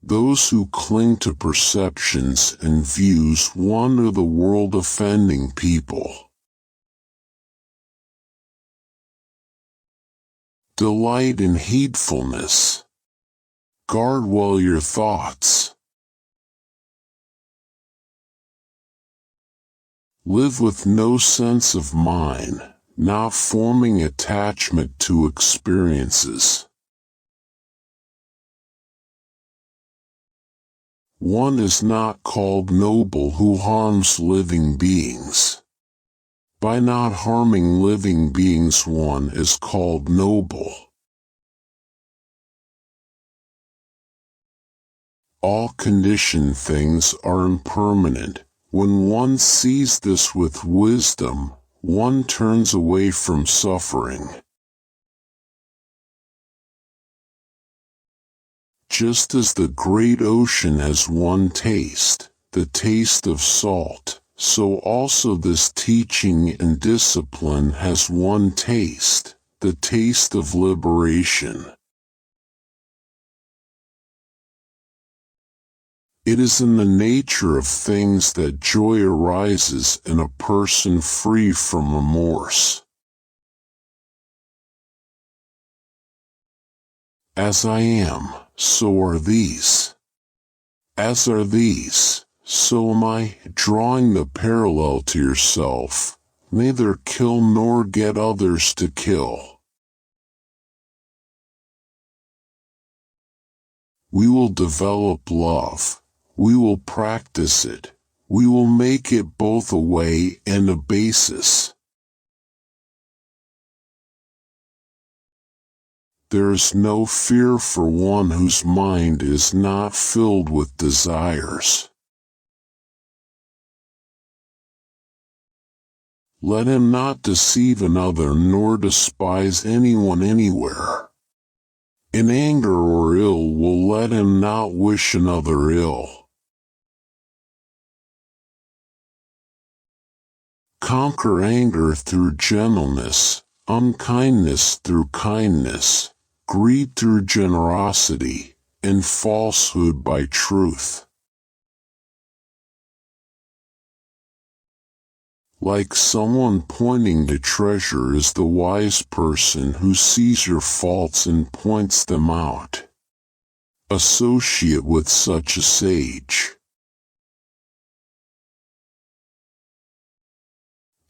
Those who cling to perceptions and views wander the world offending people. Delight in heedfulness. Guard well your thoughts. Live with no sense of mine, not forming attachment to experiences. One is not called noble who harms living beings. By not harming living beings, one is called noble. All conditioned things are impermanent. When one sees this with wisdom, one turns away from suffering. Just as the great ocean has one taste, the taste of salt, so also this teaching and discipline has one taste, the taste of liberation. It is in the nature of things that joy arises in a person free from remorse. As I am, so are these. As are these, so am I. Drawing the parallel to yourself, neither kill nor get others to kill. We will develop love. We will practice it. We will make it both a way and a basis. There is no fear for one whose mind is not filled with desires. Let him not deceive another nor despise anyone anywhere. In anger or ill will let him not wish another ill. Conquer anger through gentleness, unkindness through kindness, greed through generosity, and falsehood by truth. Like someone pointing to treasure is the wise person who sees your faults and points them out. Associate with such a sage.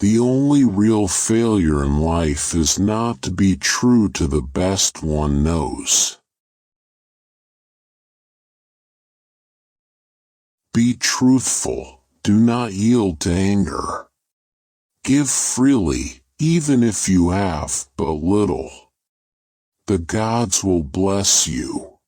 The only real failure in life is not to be true to the best one knows. Be truthful, do not yield to anger. Give freely, even if you have but little. The gods will bless you.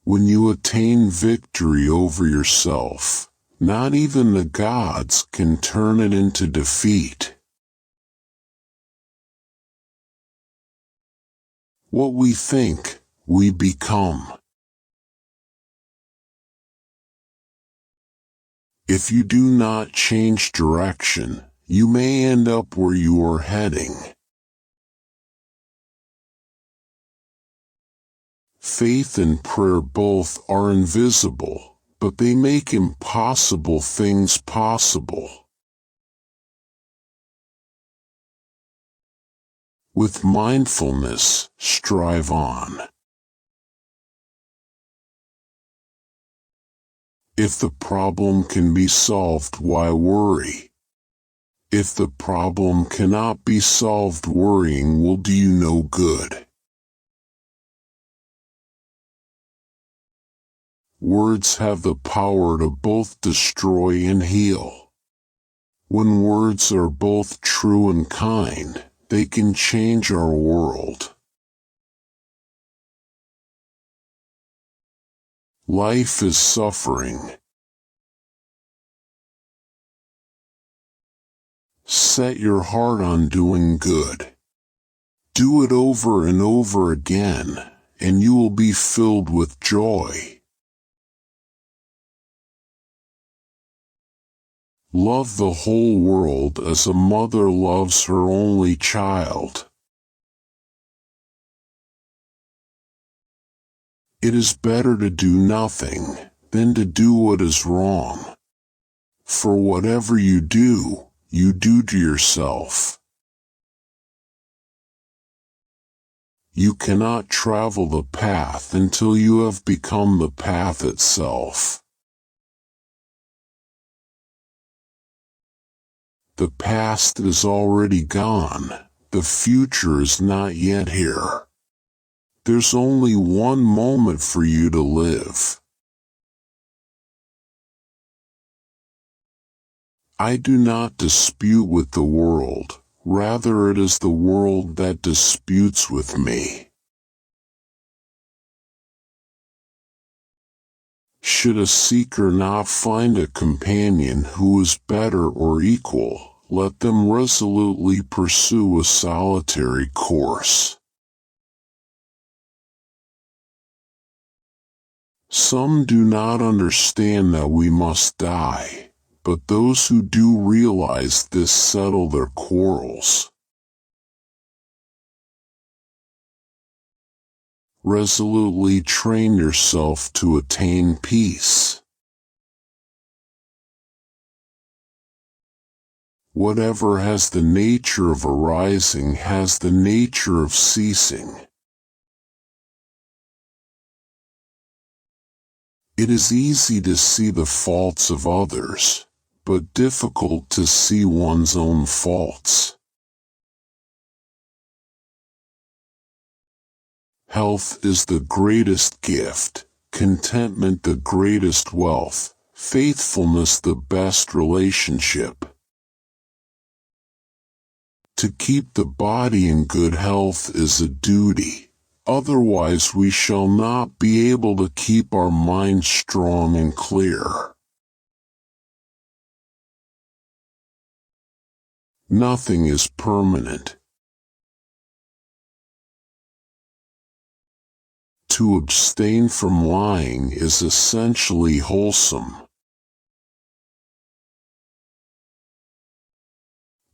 When you attain victory over yourself, not even the gods can turn it into defeat. What we think, we become. If you do not change direction, you may end up where you are heading. Faith and prayer both are invisible, but they make impossible things possible. With mindfulness, strive on. If the problem can be solved, why worry? If the problem cannot be solved, worrying will do you no good. Words have the power to both destroy and heal. When words are both true and kind, they can change our world. Life is suffering. Set your heart on doing good. Do it over and over again, and you will be filled with joy. Love the whole world as a mother loves her only child. It is better to do nothing than to do what is wrong. For whatever you do to yourself. You cannot travel the path until you have become the path itself. The past is already gone, the future is not yet here. There's only one moment for you to live. I do not dispute with the world, rather it is the world that disputes with me. Should a seeker not find a companion who is better or equal, let them resolutely pursue a solitary course. Some do not understand that we must die, but those who do realize this settle their quarrels. Resolutely train yourself to attain peace. Whatever has the nature of arising has the nature of ceasing. It is easy to see the faults of others, but difficult to see one's own faults. Health is the greatest gift, contentment the greatest wealth, faithfulness the best relationship. To keep the body in good health is a duty, otherwise we shall not be able to keep our mind strong and clear. Nothing is permanent. To abstain from lying is essentially wholesome.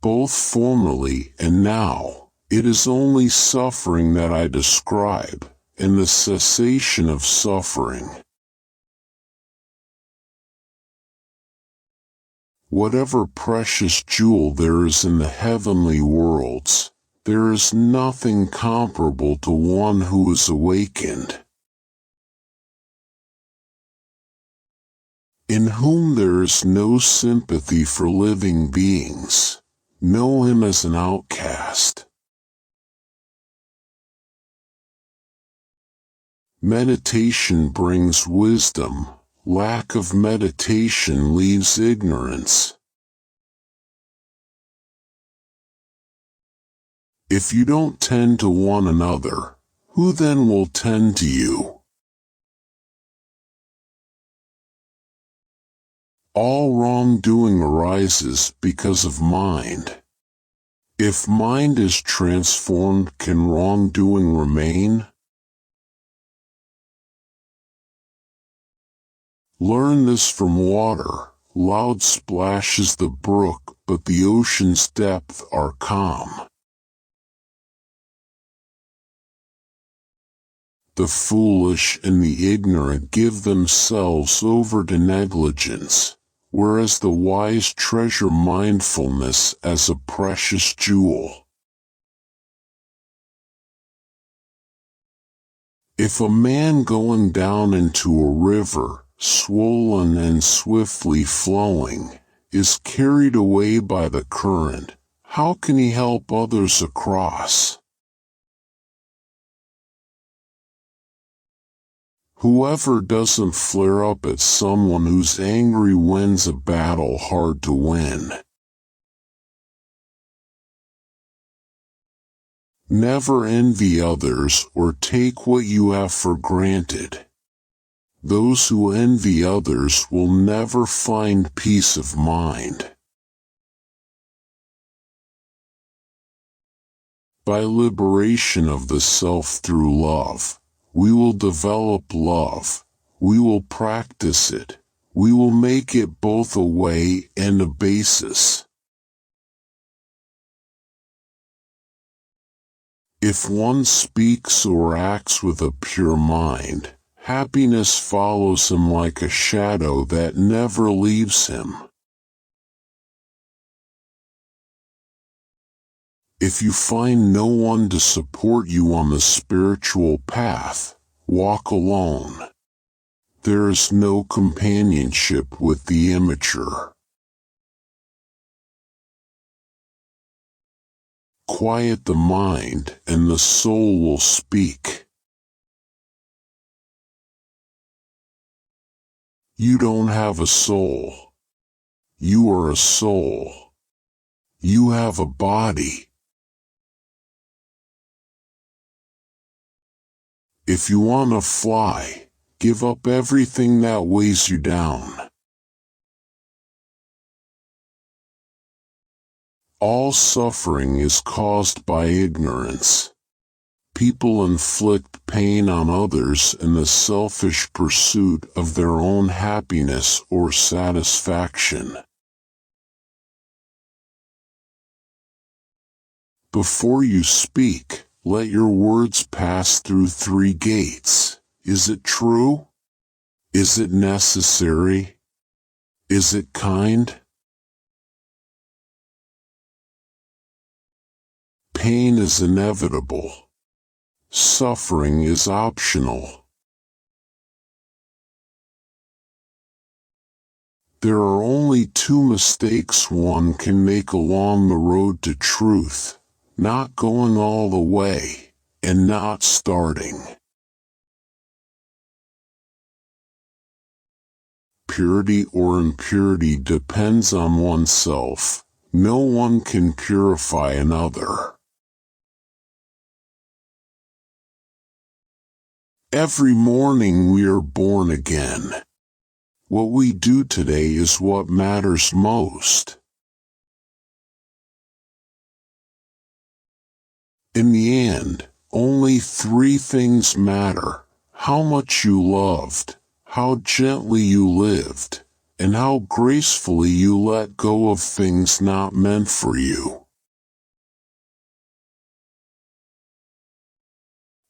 Both formerly and now, it is only suffering that I describe, and the cessation of suffering. Whatever precious jewel there is in the heavenly worlds, there is nothing comparable to one who is awakened, in whom there is no sympathy for living beings. Know him as an outcast. Meditation brings wisdom, lack of meditation leaves ignorance. If you don't tend to one another, who then will tend to you? All wrongdoing arises because of mind. If mind is transformed, can wrongdoing remain? Learn this from water. Loud splashes the brook, but the ocean's depth are calm. The foolish and the ignorant give themselves over to negligence, whereas the wise treasure mindfulness as a precious jewel. If a man going down into a river, swollen and swiftly flowing, is carried away by the current, how can he help others across? Whoever doesn't flare up at someone who's angry wins a battle hard to win. Never envy others or take what you have for granted. Those who envy others will never find peace of mind. By liberation of the self through love, we will develop love, we will practice it, we will make it both a way and a basis. If one speaks or acts with a pure mind, Happiness follows him like a shadow that never leaves him. If you find no one to support you on the spiritual path, walk alone. There is no companionship with the immature. Quiet the mind, and the soul will speak. You don't have a soul. You are a soul. You have a body. If you want to fly, give up everything that weighs you down. All suffering is caused by ignorance. People inflict pain on others in the selfish pursuit of their own happiness or satisfaction. Before you speak, let your words pass through 3 gates. Is it true? Is it necessary? Is it kind? Pain is inevitable. Suffering is optional. There are only 2 mistakes one can make along the road to truth: not going all the way, and not starting. Purity or impurity depends on oneself. No one can purify another. Every morning we are born again. What we do today is what matters most. In the end, only 3 things matter: how much you loved, how gently you lived, and how gracefully you let go of things not meant for you.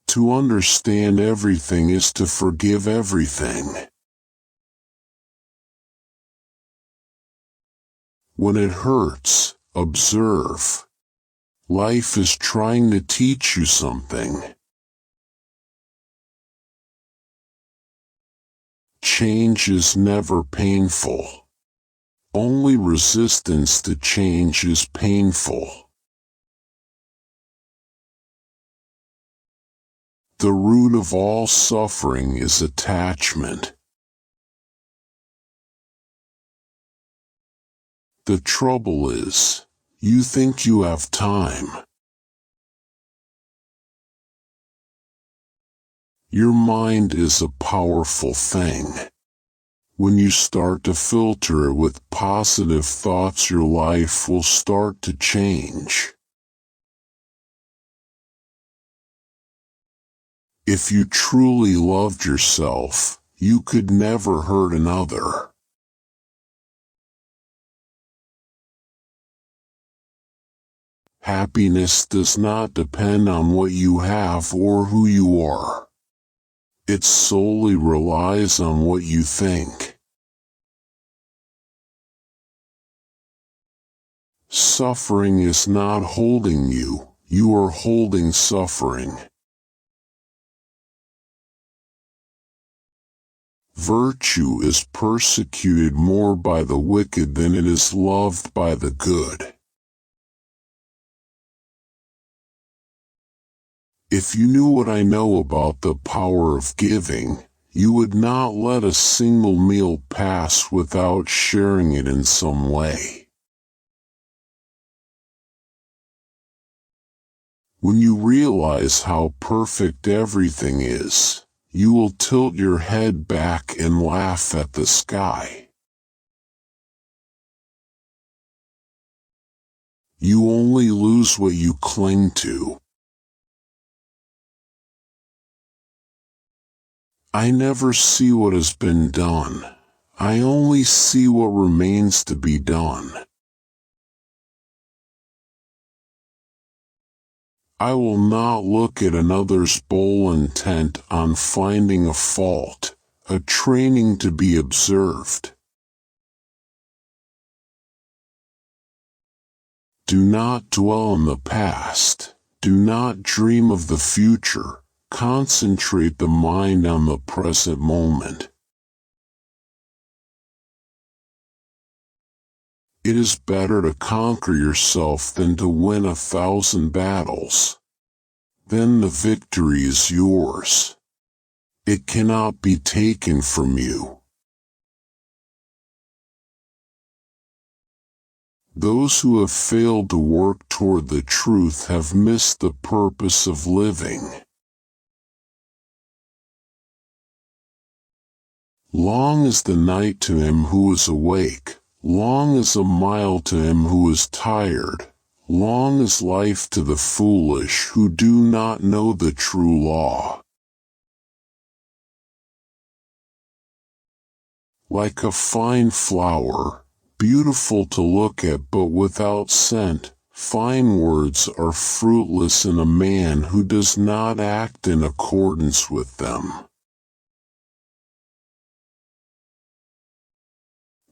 To understand everything is to forgive everything. When it hurts, observe. Life is trying to teach you something. Change is never painful. Only resistance to change is painful. The root of all suffering is attachment. The trouble is, you think you have time. Your mind is a powerful thing. When you start to filter it with positive thoughts, your life will start to change. If you truly loved yourself, you could never hurt another. Happiness does not depend on what you have or who you are. It solely relies on what you think. Suffering is not holding you, you are holding suffering. Virtue is persecuted more by the wicked than it is loved by the good. If you knew what I know about the power of giving, you would not let a single meal pass without sharing it in some way. When you realize how perfect everything is, you will tilt your head back and laugh at the sky. You only lose what you cling to. I never see what has been done. I only see what remains to be done. I will not look at another's bowl intent on finding a fault, a training to be observed. Do not dwell on the past, do not dream of the future, concentrate the mind on the present moment. It is better to conquer yourself than to win 1,000 battles. Then the victory is yours. It cannot be taken from you. Those who have failed to work toward the truth have missed the purpose of living. Long is the night to him who is awake, long is a mile to him who is tired, long is life to the foolish who do not know the true law. Like a fine flower, beautiful to look at but without scent, fine words are fruitless in a man who does not act in accordance with them.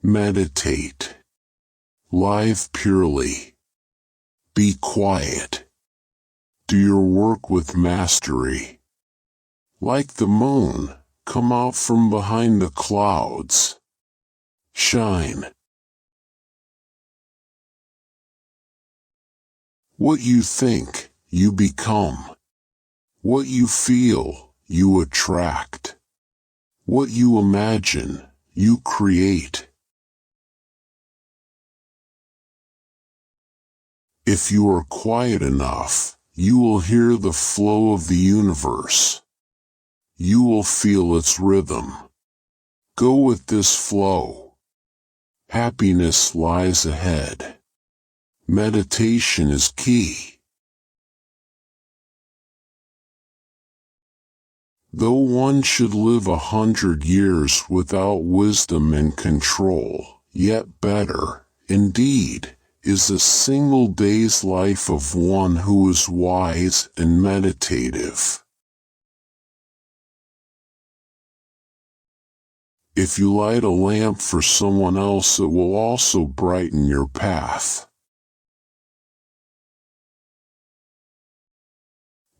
Meditate. Live purely. Be quiet. Do your work with mastery. Like the moon, come out from behind the clouds. Shine. What you think, you become. What you feel, you attract. What you imagine, you create. If you are quiet enough, you will hear the flow of the universe. You will feel its rhythm. Go with this flow. Happiness lies ahead. Meditation is key. Though one should live 100 years without wisdom and control, yet better, indeed, is a single day's life of one who is wise and meditative. If you light a lamp for someone else, it will also brighten your path.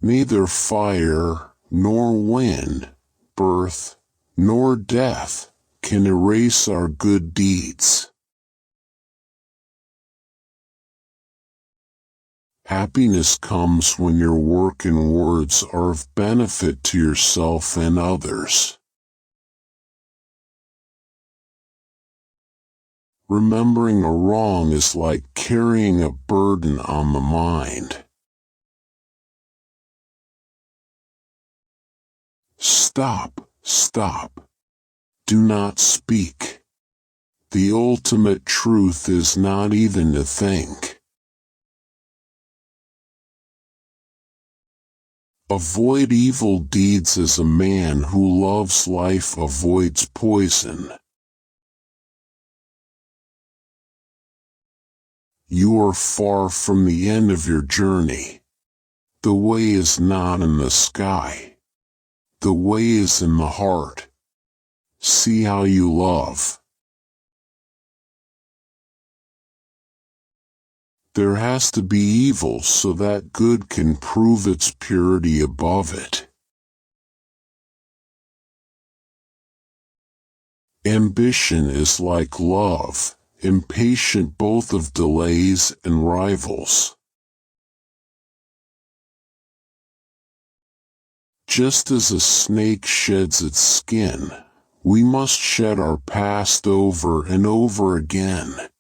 Neither fire, nor wind, birth, nor death can erase our good deeds. Happiness comes when your work and words are of benefit to yourself and others. Remembering a wrong is like carrying a burden on the mind. Stop, stop. Do not speak. The ultimate truth is not even to think. Avoid evil deeds as a man who loves life avoids poison. You are far from the end of your journey. The way is not in the sky. The way is in the heart. See how you love. There has to be evil so that good can prove its purity above it. Ambition is like love, impatient both of delays and rivals. Just as a snake sheds its skin, we must shed our past over and over again.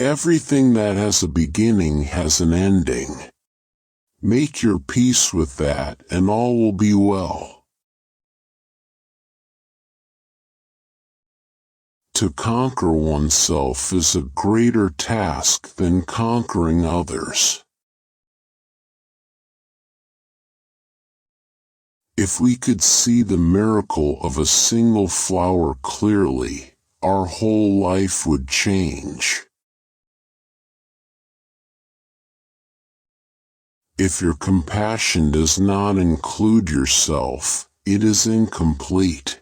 Everything that has a beginning has an ending. Make your peace with that and all will be well. To conquer oneself is a greater task than conquering others. If we could see the miracle of a single flower clearly, our whole life would change. If your compassion does not include yourself, it is incomplete.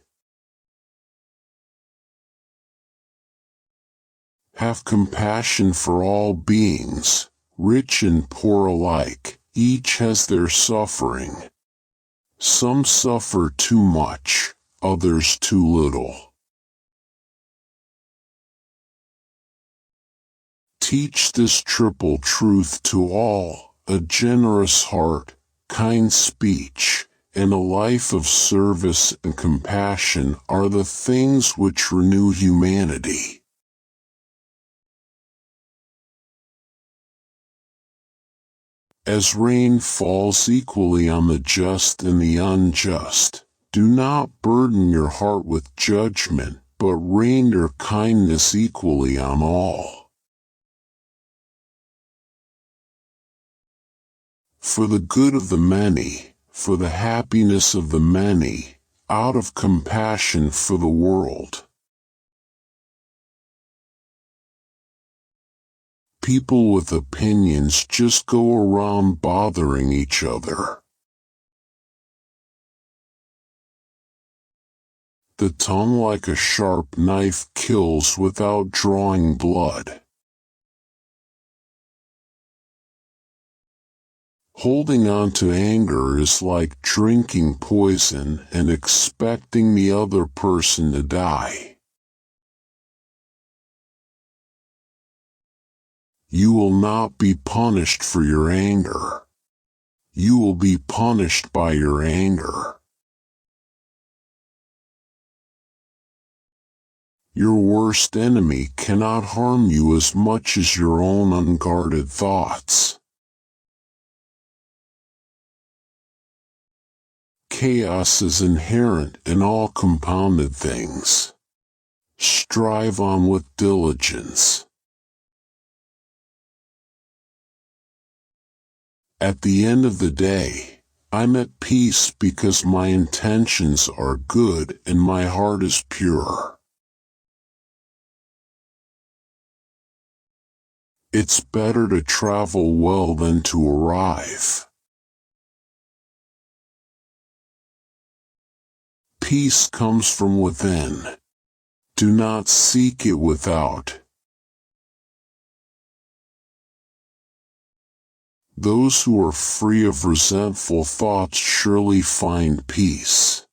Have compassion for all beings, rich and poor alike. Each has their suffering. Some suffer too much, others too little. Teach this triple truth to all: a generous heart, kind speech, and a life of service and compassion are the things which renew humanity. As rain falls equally on the just and the unjust, do not burden your heart with judgment, but rain your kindness equally on all. For the good of the many, for the happiness of the many, out of compassion for the world. People with opinions just go around bothering each other. The tongue like a sharp knife kills without drawing blood. Holding on to anger is like drinking poison and expecting the other person to die. You will not be punished for your anger. You will be punished by your anger. Your worst enemy cannot harm you as much as your own unguarded thoughts. Chaos is inherent in all compounded things. Strive on with diligence. At the end of the day, I'm at peace because my intentions are good and my heart is pure. It's better to travel well than to arrive. Peace comes from within. Do not seek it without. Those who are free of resentful thoughts surely find peace.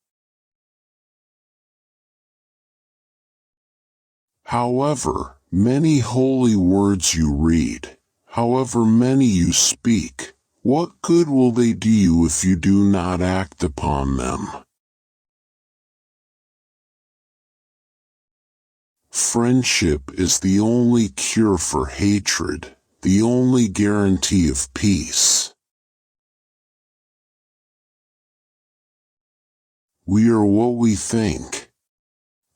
However many holy words you read, however many you speak, what good will they do you if you do not act upon them? Friendship is the only cure for hatred, the only guarantee of peace. We are what we think.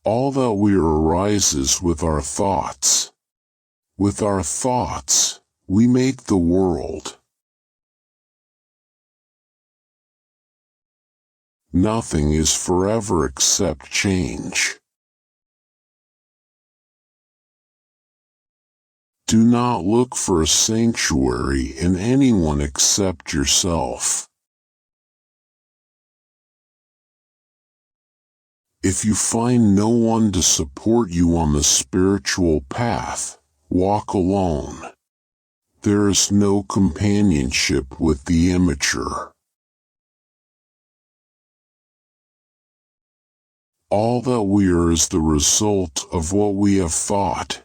All that we are arises with our thoughts. With our thoughts, we make the world. Nothing is forever except change. Do not look for a sanctuary in anyone except yourself. If you find no one to support you on the spiritual path, walk alone. There is no companionship with the immature. All that we are is the result of what we have thought.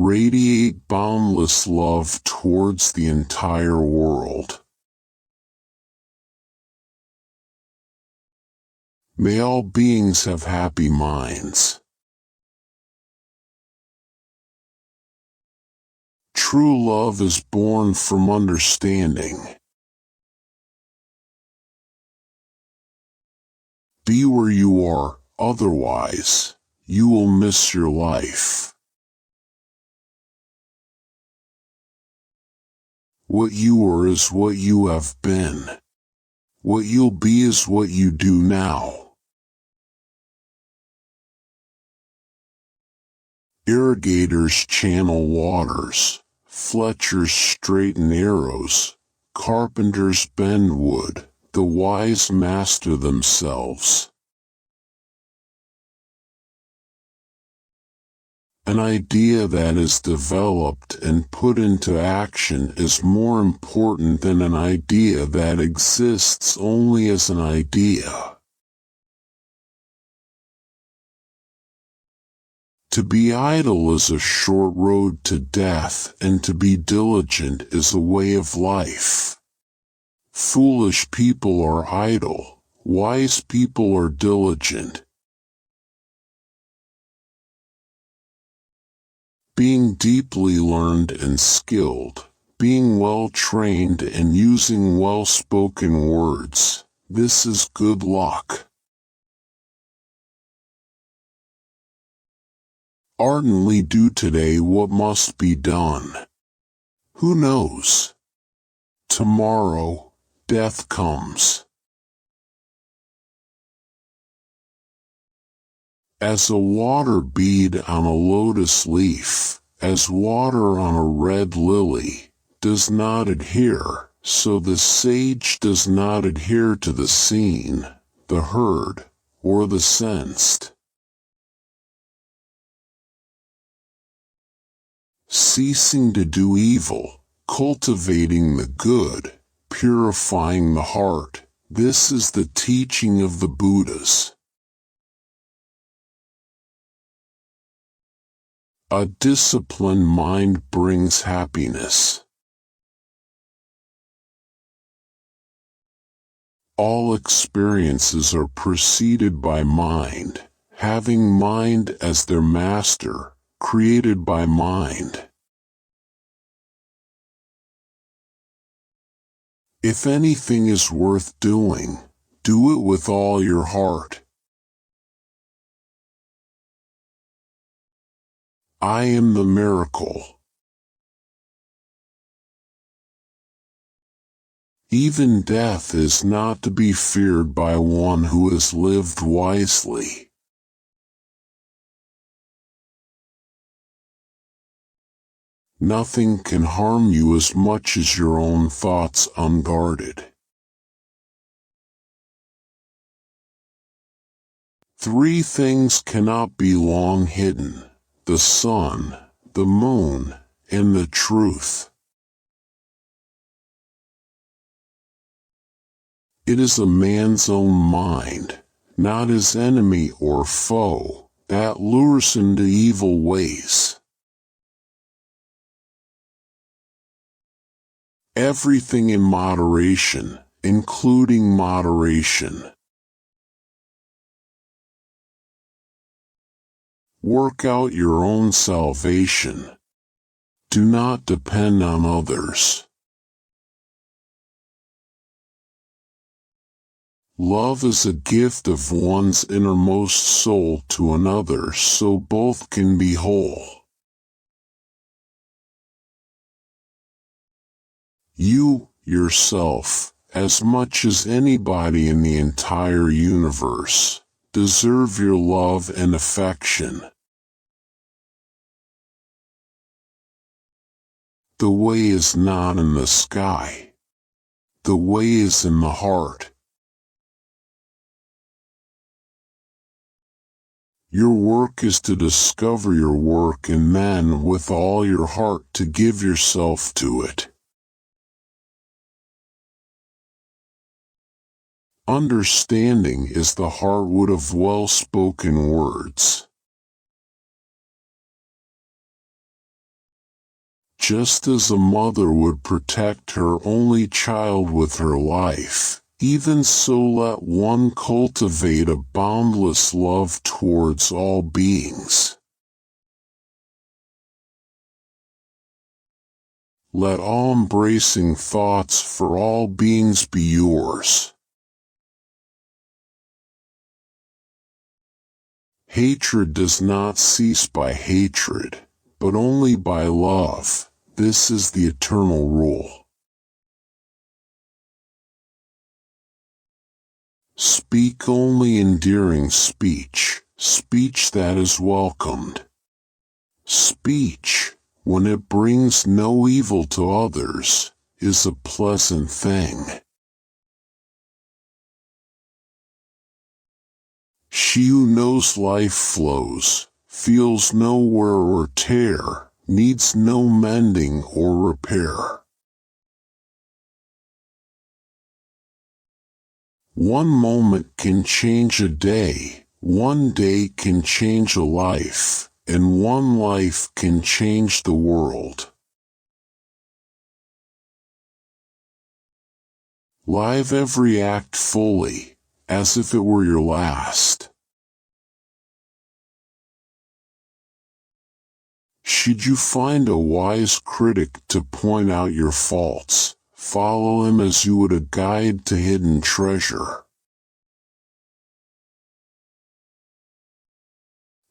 Radiate boundless love towards the entire world. May all beings have happy minds. True love is born from understanding. Be where you are, otherwise, you will miss your life. What you are is what you have been. What you'll be is what you do now. Irrigators channel waters, fletchers straighten arrows, carpenters bend wood, the wise master themselves. An idea that is developed and put into action is more important than an idea that exists only as an idea. To be idle is a short road to death, and to be diligent is a way of life. Foolish people are idle, wise people are diligent. Being deeply learned and skilled, being well trained and using well-spoken words, this is good luck. Ardently do today what must be done. Who knows? Tomorrow, death comes. As a water bead on a lotus leaf, as water on a red lily, does not adhere, so the sage does not adhere to the seen, the heard, or the sensed. Ceasing to do evil, cultivating the good, purifying the heart, this is the teaching of the Buddhas. A disciplined mind brings happiness. All experiences are preceded by mind, having mind as their master, created by mind. If anything is worth doing, do it with all your heart. I am the miracle. Even death is not to be feared by one who has lived wisely. Nothing can harm you as much as your own thoughts unguarded. Three things cannot be long hidden: the sun, the moon, and the truth. It is a man's own mind, not his enemy or foe, that lures him to evil ways. Everything in moderation, including moderation. Work out your own salvation. Do not depend on others. Love is a gift of one's innermost soul to another so both can be whole. You, yourself, as much as anybody in the entire universe, deserve your love and affection. The way is not in the sky. The way is in the heart. Your work is to discover your work and then with all your heart to give yourself to it. Understanding is the heartwood of well-spoken words. Just as a mother would protect her only child with her life, even so let one cultivate a boundless love towards all beings. Let all-embracing thoughts for all beings be yours. Hatred does not cease by hatred, but only by love. This is the eternal rule. Speak only endearing speech, speech that is welcomed. Speech, when it brings no evil to others, is a pleasant thing. She who knows life flows, feels no wear or tear, needs no mending or repair. One moment can change a day, one day can change a life, and one life can change the world. Live every act fully, as if it were your last. Should you find a wise critic to point out your faults, follow him as you would a guide to hidden treasure.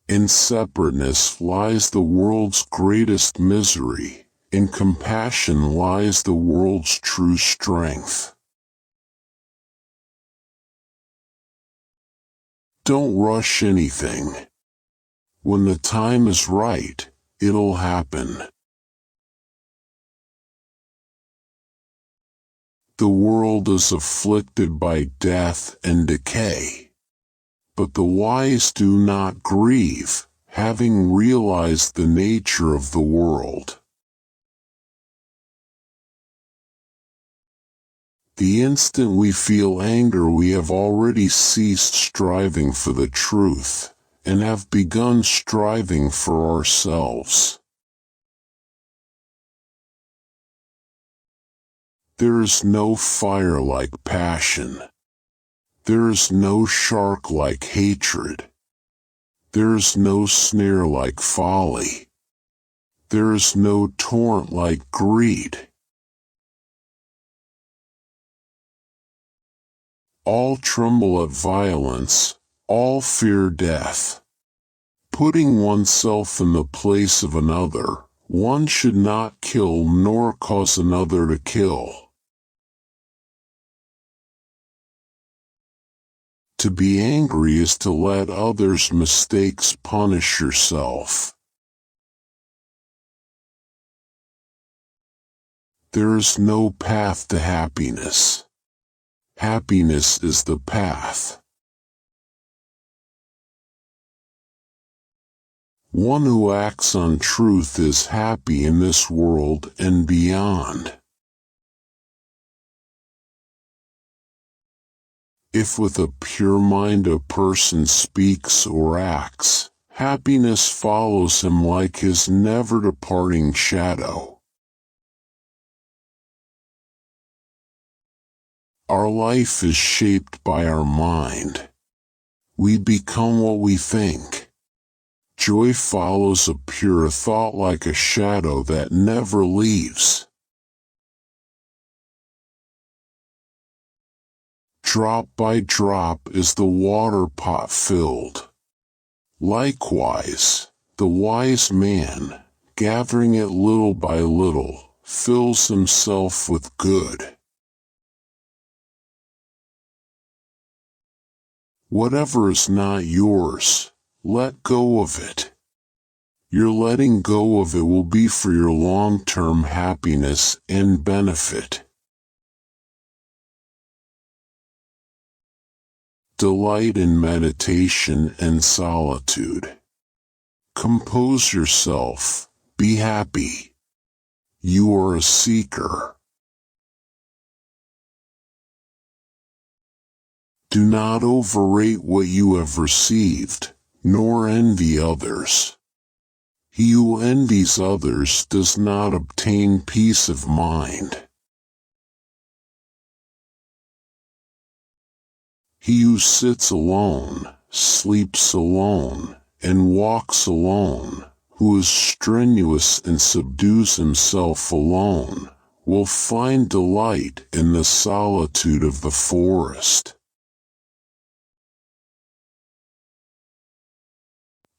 In separateness lies the world's greatest misery, in compassion lies the world's true strength. Don't rush anything. When the time is right, it'll happen. The world is afflicted by death and decay. But the wise do not grieve, having realized the nature of the world. The instant we feel anger, we have already ceased striving for the truth, and have begun striving for ourselves. There is no fire like passion. There is no shark like hatred. There is no snare like folly. There is no torrent like greed. All tremble at violence, all fear death. Putting oneself in the place of another, one should not kill nor cause another to kill. To be angry is to let others' mistakes punish yourself. There is no path to happiness. Happiness is the path. One who acts on truth is happy in this world and beyond. If with a pure mind a person speaks or acts, happiness follows him like his never-departing shadow. Our life is shaped by our mind. We become what we think. Joy follows a pure thought like a shadow that never leaves. Drop by drop is the water pot filled. Likewise, the wise man, gathering it little by little, fills himself with good. Whatever is not yours, let go of it. Your letting go of it will be for your long-term happiness and benefit. Delight in meditation and solitude. Compose yourself, be happy. You are a seeker. Do not overrate what you have received, nor envy others. He who envies others does not obtain peace of mind. He who sits alone, sleeps alone, and walks alone, who is strenuous and subdues himself alone, will find delight in the solitude of the forest.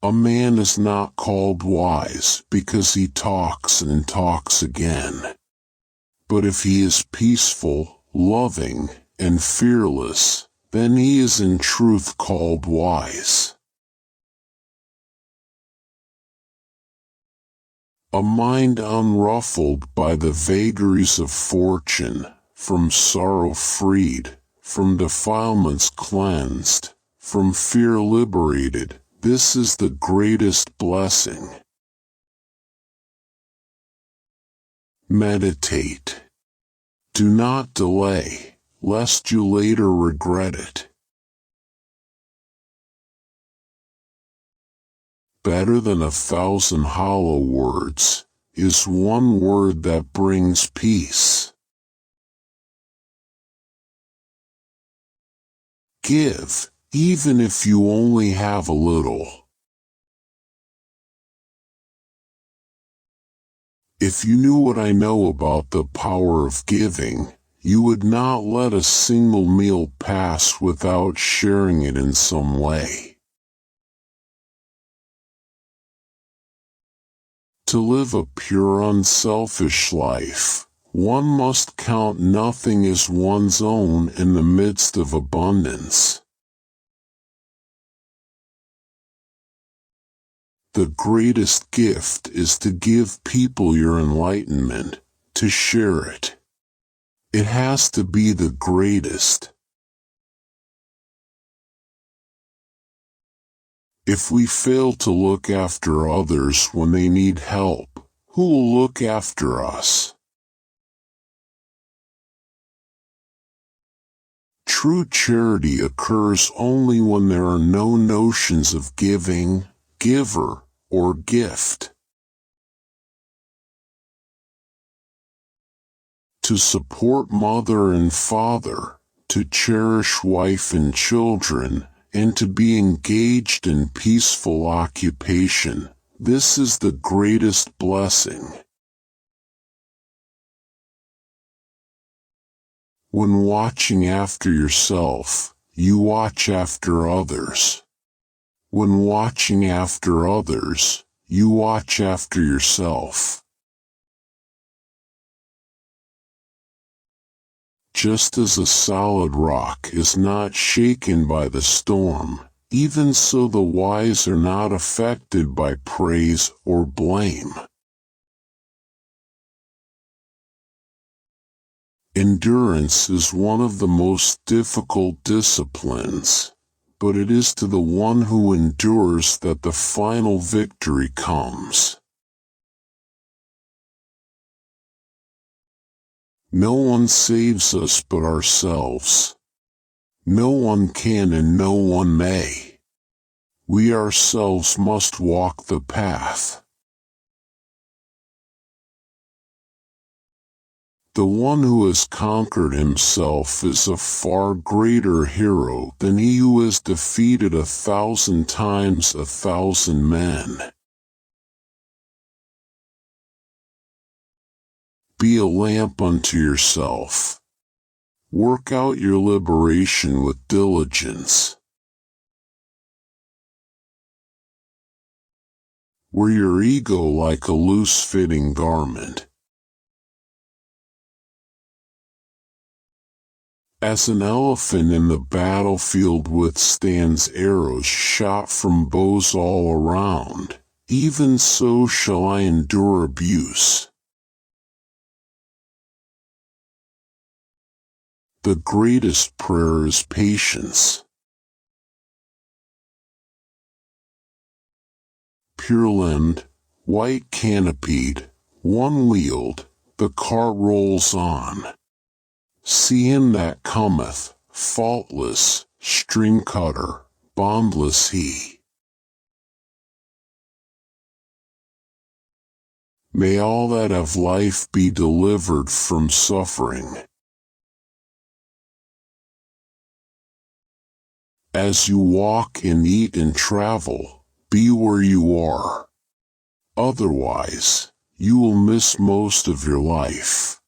A man is not called wise because he talks and talks again. But if he is peaceful, loving, and fearless, then he is in truth called wise. A mind unruffled by the vagaries of fortune, from sorrow freed, from defilements cleansed, from fear liberated, this is the greatest blessing. Meditate. Do not delay, lest you later regret it. Better than 1,000 hollow words is one word that brings peace. Give, even if you only have a little. If you knew what I know about the power of giving, you would not let a single meal pass without sharing it in some way. To live a pure unselfish life, one must count nothing as one's own in the midst of abundance. The greatest gift is to give people your enlightenment, to share it. It has to be the greatest. If we fail to look after others when they need help, who will look after us? True charity occurs only when there are no notions of giving, giver, or gift. To support mother and father, to cherish wife and children, and to be engaged in peaceful occupation, this is the greatest blessing. When watching after yourself, you watch after others. When watching after others, you watch after yourself. Just as a solid rock is not shaken by the storm, even so the wise are not affected by praise or blame. Endurance is one of the most difficult disciplines, but it is to the one who endures that the final victory comes. No one saves us but ourselves. No one can and no one may. We ourselves must walk the path. The one who has conquered himself is a far greater hero than he who has defeated 1,000 times 1,000 men. Be a lamp unto yourself. Work out your liberation with diligence. Wear your ego like a loose-fitting garment. As an elephant in the battlefield withstands arrows shot from bows all around, even so shall I endure abuse. The greatest prayer is patience. Pure-limbed, white-canopied, one-wheeled, the cart rolls on. See him that cometh, faultless, stream-cutter, bondless he. May all that have life be delivered from suffering. As you walk and eat and travel, be where you are. Otherwise, you will miss most of your life.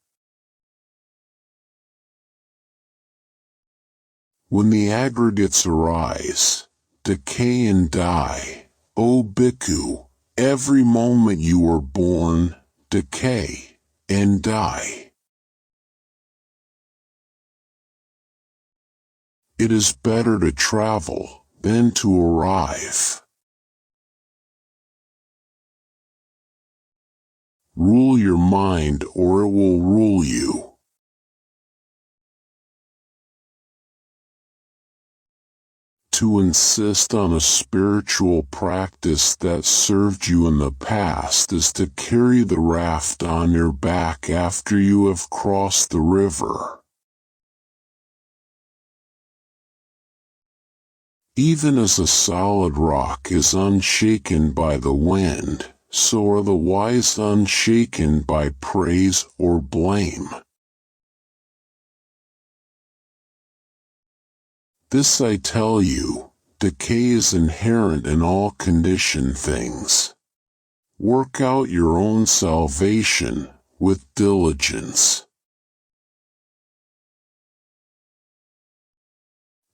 When the aggregates arise, decay and die, O Bhikkhu, every moment you are born, decay, and die. It is better to travel than to arrive. Rule your mind or it will rule you. To insist on a spiritual practice that served you in the past is to carry the raft on your back after you have crossed the river. Even as a solid rock is unshaken by the wind, so are the wise unshaken by praise or blame. This I tell you, decay is inherent in all conditioned things. Work out your own salvation with diligence.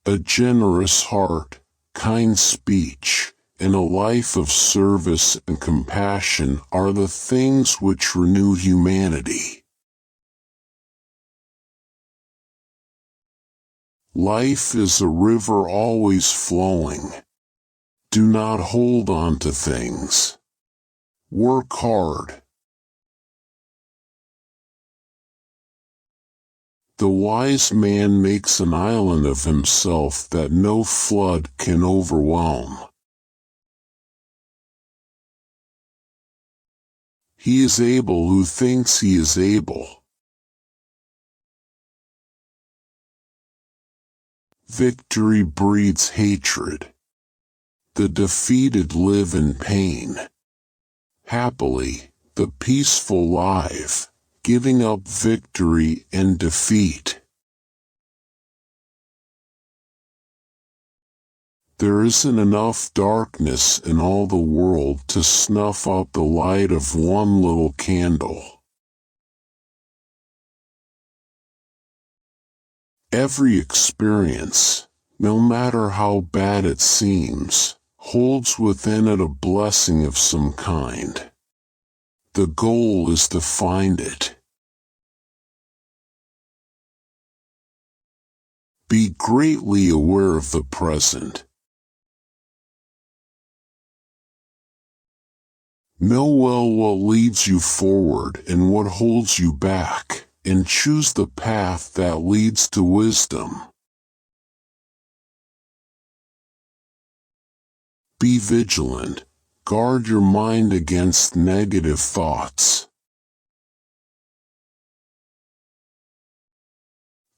A generous heart, kind speech, and a life of service and compassion are the things which renew humanity. Life is a river always flowing. Do not hold on to things. Work hard. The wise man makes an island of himself that no flood can overwhelm. He is able who thinks he is able. Victory breeds hatred. The defeated live in pain. Happily, the peaceful live, giving up victory and defeat. There isn't enough darkness in all the world to snuff out the light of one little candle. Every experience, no matter how bad it seems, holds within it a blessing of some kind. The goal is to find it. Be greatly aware of the present. Know well what leads you forward and what holds you back, and choose the path that leads to wisdom. Be vigilant. Guard your mind against negative thoughts.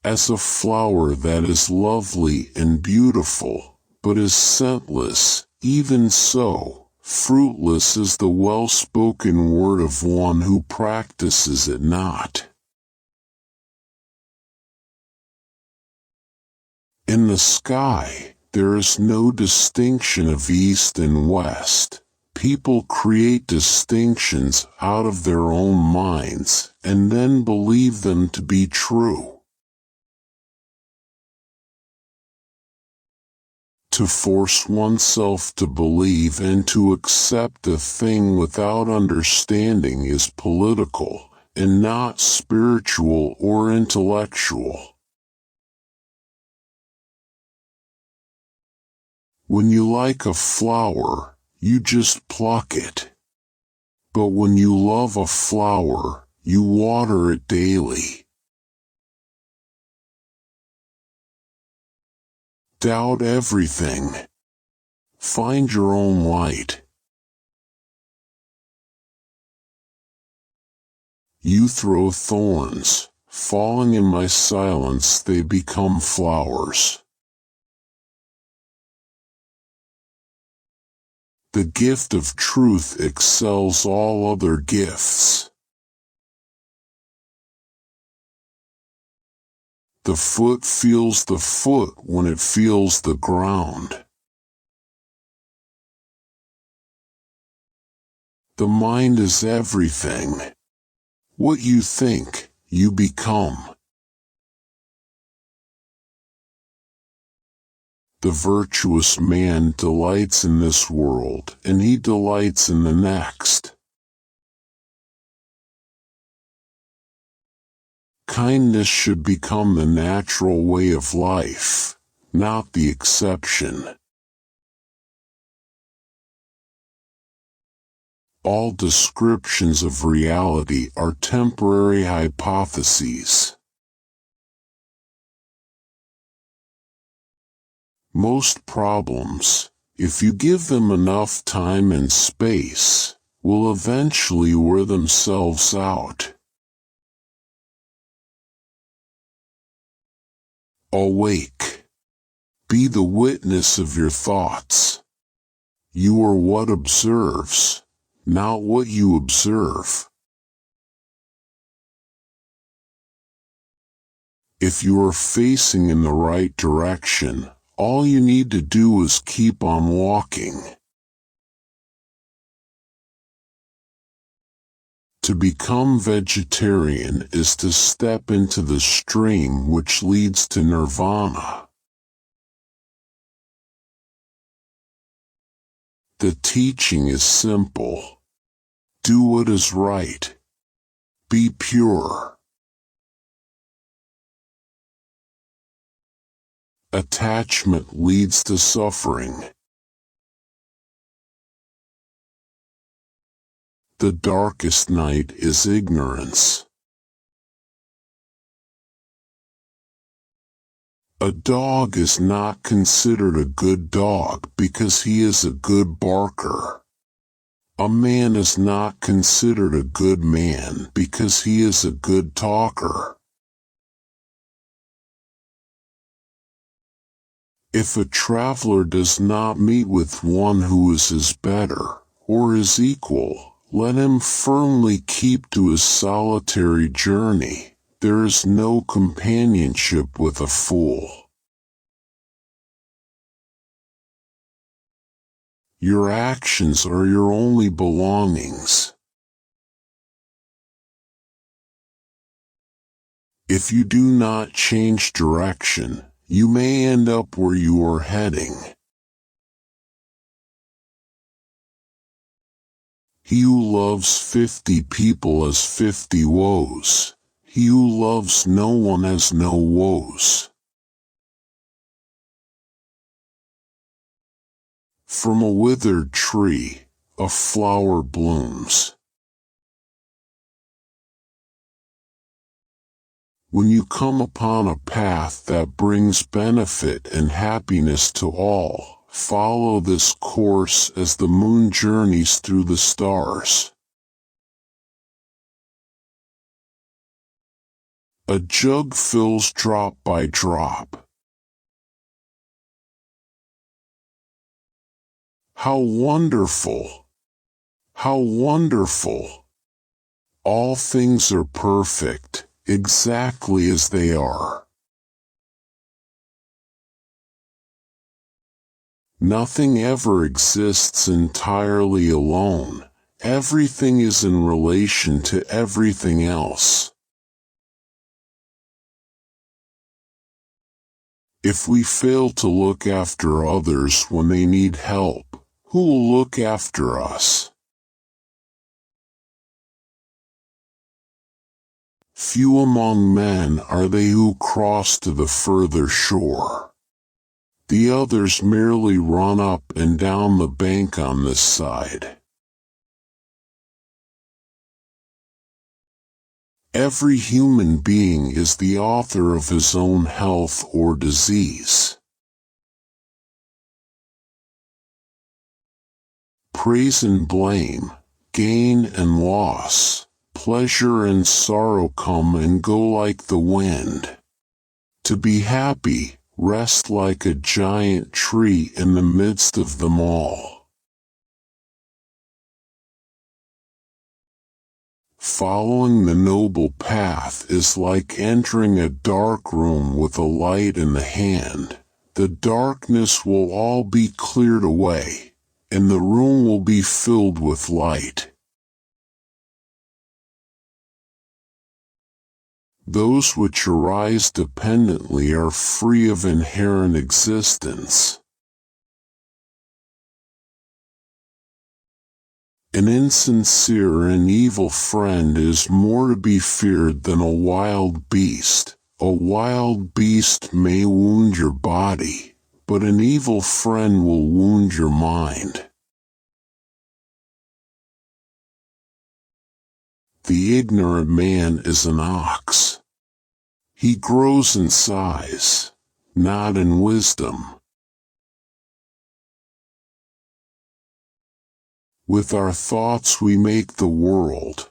As a flower that is lovely and beautiful, but is scentless, even so, fruitless is the well-spoken word of one who practices it not. In the sky, there is no distinction of east and west. People create distinctions out of their own minds and then believe them to be true. To force oneself to believe and to accept a thing without understanding is political, and not spiritual or intellectual. When you like a flower, you just pluck it. But when you love a flower, you water it daily. Doubt everything. Find your own light. You throw thorns. Falling in my silence, they become flowers. The gift of truth excels all other gifts. The foot feels the foot when it feels the ground. The mind is everything. What you think, you become. The virtuous man delights in this world, and he delights in the next. Kindness should become the natural way of life, not the exception. All descriptions of reality are temporary hypotheses. Most problems, if you give them enough time and space, will eventually wear themselves out. Awake. Be the witness of your thoughts. You are what observes, not what you observe. If you are facing in the right direction, all you need to do is keep on walking. To become vegetarian is to step into the stream which leads to nirvana. The teaching is simple. Do what is right. Be pure. Attachment leads to suffering. The darkest night is ignorance. A dog is not considered a good dog because he is a good barker. A man is not considered a good man because he is a good talker. If a traveler does not meet with one who is his better, or his equal, let him firmly keep to his solitary journey. There is no companionship with a fool. Your actions are your only belongings. If you do not change direction, you may end up where you are heading. He who loves 50 people has 50 woes. He who loves no one has no woes. From a withered tree, a flower blooms. When you come upon a path that brings benefit and happiness to all, follow this course as the moon journeys through the stars. A jug fills drop by drop. How wonderful! How wonderful! All things are perfect, exactly as they are. Nothing ever exists entirely alone. Everything is in relation to everything else. If we fail to look after others when they need help, who will look after us? Few among men are they who cross to the further shore. The others merely run up and down the bank on this side. Every human being is the author of his own health or disease. Praise and blame, gain and loss, pleasure and sorrow come and go like the wind. To be happy, rest like a giant tree in the midst of them all. Following the noble path is like entering a dark room with a light in the hand. The darkness will all be cleared away, and the room will be filled with light. Those which arise dependently are free of inherent existence. An insincere and evil friend is more to be feared than a wild beast. A wild beast may wound your body, but an evil friend will wound your mind. The ignorant man is an ox. He grows in size, not in wisdom. With our thoughts we make the world.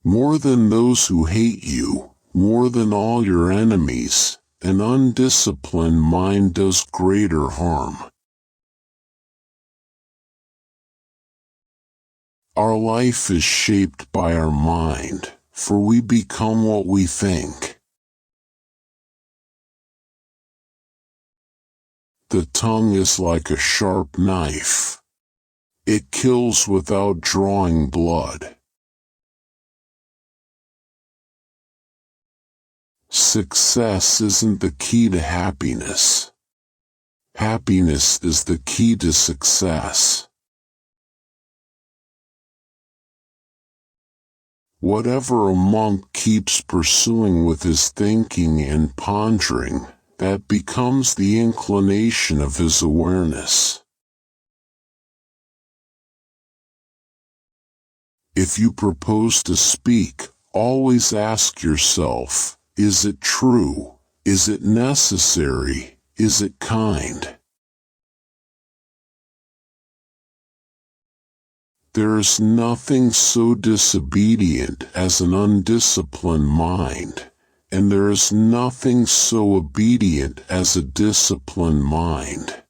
More than those who hate you, more than all your enemies, an undisciplined mind does greater harm. Our life is shaped by our mind, for we become what we think. The tongue is like a sharp knife. It kills without drawing blood. Success isn't the key to happiness. Happiness is the key to success. Whatever a monk keeps pursuing with his thinking and pondering, that becomes the inclination of his awareness. If you propose to speak, always ask yourself, is it true? Is it necessary? Is it kind? There is nothing so disobedient as an undisciplined mind, and there is nothing so obedient as a disciplined mind.